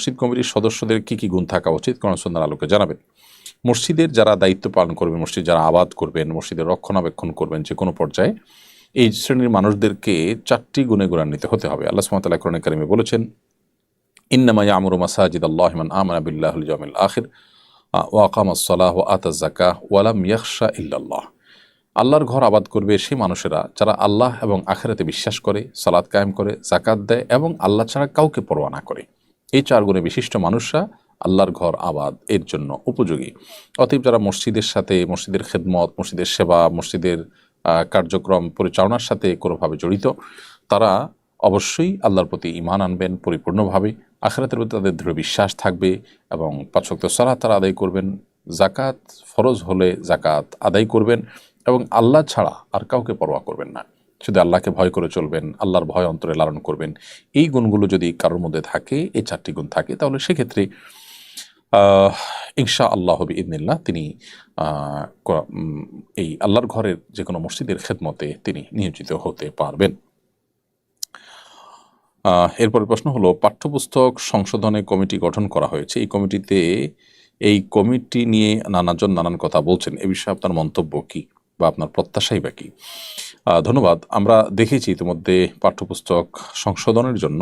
মসজিদ কমিটির সদস্যদের কী কী গুণ থাকা উচিত কোরআন সুন্নাহর আলোকে জানাবেন। মসজিদের যারা দায়িত্ব পালন করবেন, মসজিদ যারা আবাদ করবেন, মসজিদের রক্ষণাবেক্ষণ করবেন যে কোনো পর্যায়ে, এই শ্রেণীর মানুষদেরকে 4টি গুণে গুণান্বিত হতে হবে। আল্লাহ সুবহানাহু ওয়া তাআলা কোরআনে কারিমে বলেছেন, ইন্নামা ইয়ামুরু মাসাজিদাল্লাহি মান আমানা বিল্লাহি ওয়াল ইয়াউমিল আখির ওয়া আকামাস সালাহ ওয়া আতাজ যাকাহ ওয়া লাম ইয়াখশা ইল্লাল্লাহ। আল্লাহর ঘর আবাদ করবে সেই মানুষেরা যারা আল্লাহ এবং আখিরাতে বিশ্বাস করে, সালাত কায়েম করে, যাকাত দেয় এবং আল্লাহ ছাড়া কাউকে পরোয়া না করে। এই 4 গুণে বিশিষ্ট মানুষরা আল্লাহর ঘর আবাদ এর জন্য উপযোগী। অতএব যারা মসজিদের সাথে, মসজিদের খেদমত, মসজিদের সেবা, মসজিদের কার্যক্রম পরিচালনার সাথে কোনোভাবে জড়িত, তারা অবশ্যই আল্লাহর প্রতি ঈমান আনবেন পরিপূর্ণভাবে, আখিরাতের প্রতি তাদের দৃঢ় বিশ্বাস থাকবে এবং 5 ওয়াক্ত সালাত তারা আদায় করবেন, যাকাত ফরজ হলে যাকাত আদায় করবেন এবং আল্লাহ ছাড়া আর কাউকে পরোয়া করবেন না, শুধু আল্লাহকে ভয় করে চলবেন, আল্লাহর ভয় অন্তরে লালন করবেন। এই গুণগুলো যদি কারোর মধ্যে থাকে, এই 4টি গুণ থাকে, তাহলে সেক্ষেত্রে ইনশা আল্লাহ বিইذনিল্লাহ তিনি এই আল্লাহর ঘরের যে কোনো মসজিদের খেদমতে তিনি নিয়োজিত হতে পারবেন। এরপরের প্রশ্ন হলো, পাঠ্যপুস্তক সংশোধনে কমিটি গঠন করা হয়েছে, এই কমিটি নিয়ে নানাজন নানান কথা বলছেন, এ বিষয়ে আপনার মন্তব্য কী বা আপনার প্রত্যাশাই বা কী? ধন্যবাদ। আমরা দেখেছি ইতিমধ্যে পাঠ্যপুস্তক সংশোধনের জন্য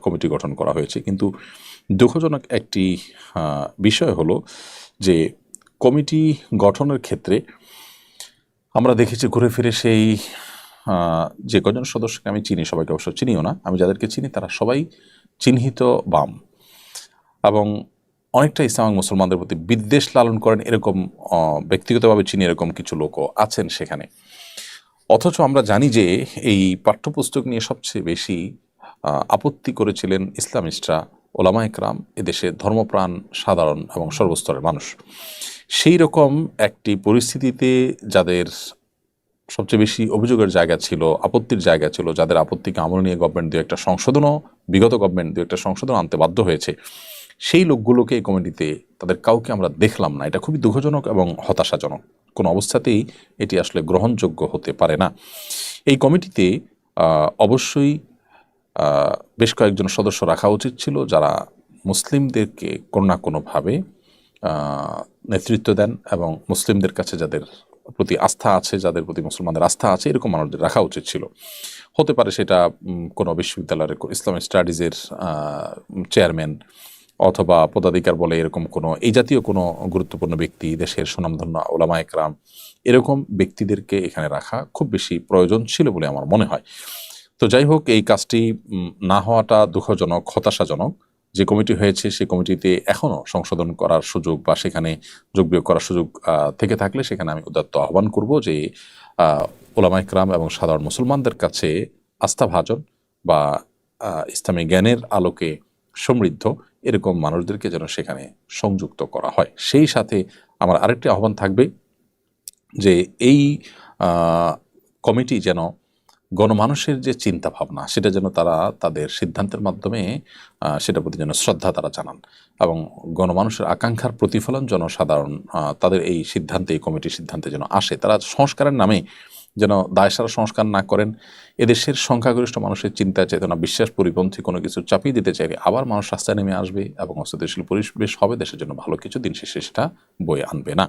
কমিটি গঠন করা হয়েছে, কিন্তু দুঃখজনক একটি বিষয় হলো যে কমিটি গঠনের ক্ষেত্রে আমরা দেখেছি ঘুরে ফিরে সেই যে কজন সদস্যকে আমি চিনি, সবাইকে অবশ্য চিনিও না, আমি যাদেরকে চিনি তারা সবাই চিহ্নিত বাম এবং অনেকটা ইসলাম মুসলমানদের প্রতি বিদ্বেষ লালন করেন, এরকম ব্যক্তিগতভাবে চিনি এরকম কিছু লোকও আছেন সেখানে। অথচ আমরা জানি যে এই পাঠ্যপুস্তক নিয়ে সবচেয়ে বেশি আপত্তি করেছিলেন ইসলামিস্টরা, ওলামা একরাম, এদেশে ধর্মপ্রাণ সাধারণ এবং সর্বস্তরের মানুষ। সেই রকম একটি পরিস্থিতিতে যাদের সবচেয়ে বেশি অভিযোগের জায়গা ছিল, আপত্তির জায়গা ছিল, যাদের আপত্তিকে আমল নিয়ে গভর্নমেন্ট বিগত গভর্নমেন্ট দু একটা সংশোধন আনতে বাধ্য হয়েছে, সেই লোকগুলোকে এই কমিটিতে তাদের কাউকে আমরা দেখলাম না। এটা খুবই দুঃখজনক এবং হতাশাজনক। কোনো অবস্থাতেই এটি আসলে গ্রহণযোগ্য হতে পারে না। এই কমিটিতে অবশ্যই বেশ কয়েকজন সদস্য রাখা উচিত ছিল যারা মুসলিমদেরকে কোনো না কোনোভাবে নেতৃত্ব দেন এবং মুসলিমদের কাছে যাদের প্রতি আস্থা আছে, যাদের প্রতি মুসলমানদের আস্থা আছে, এরকম মানুষদের রাখা উচিত ছিল। হতে পারে সেটা কোনো বিশ্ববিদ্যালয়ের ইসলামিক স্টাডিজের চেয়ারম্যান অথবা পদাধিকার বলে এরকম কোনো এই জাতীয় কোনো গুরুত্বপূর্ণ ব্যক্তি, দেশের সুনামধন্য ওলামা একরাম, এরকম ব্যক্তিদেরকে এখানে রাখা খুব বেশি প্রয়োজন ছিল বলে আমার মনে হয়। তো যাই হোক, এই কাজটি না হওয়াটা দুঃখজনক, হতাশাজনক। যে কমিটি হয়েছে সেই কমিটিতে এখনও সংশোধন করার সুযোগ বা সেখানে যোগ বিয়োগ করার সুযোগ থেকে থাকলে সেখানে আমি উদাত্ত আহ্বান করব যে ওলামা একরাম এবং সাধারণ মুসলমানদের কাছে আস্থাভাজন বা ইসলামী জ্ঞানের আলোকে সমৃদ্ধ এরকম মানুষদেরকে যেন সেখানে সংযুক্ত করা হয়। সেই সাথে আমার আরেকটি আহ্বান থাকবে যে এই কমিটি যেন গণমানুষের যে চিন্তা ভাবনা সেটা যেন তারা তাদের সিদ্ধান্তের মাধ্যমে সেটার প্রতি যেন শ্রদ্ধা তারা জানান এবং গণমানুষের আকাঙ্ক্ষার প্রতিফলন জনসাধারণ তাদের এই সিদ্ধান্তে, এই কমিটির সিদ্ধান্তে যেন আসে। তারা সংস্কারের নামে যেন দায়সারা সংস্কার না করেন, এদেশের সংখ্যাগরিষ্ঠ মানুষের চিন্তা চেতনা বিশ্বাস পরিপন্থী কোনো কিছু চাপিয়ে দিতে চাইলে আবার মানুষ রাস্তায় নেমে আসবে এবং অস্থিতিশীল পরিবেশ হবে, দেশের জন্য ভালো কিছু দিন শেষে সেটা বয়ে আনবে না।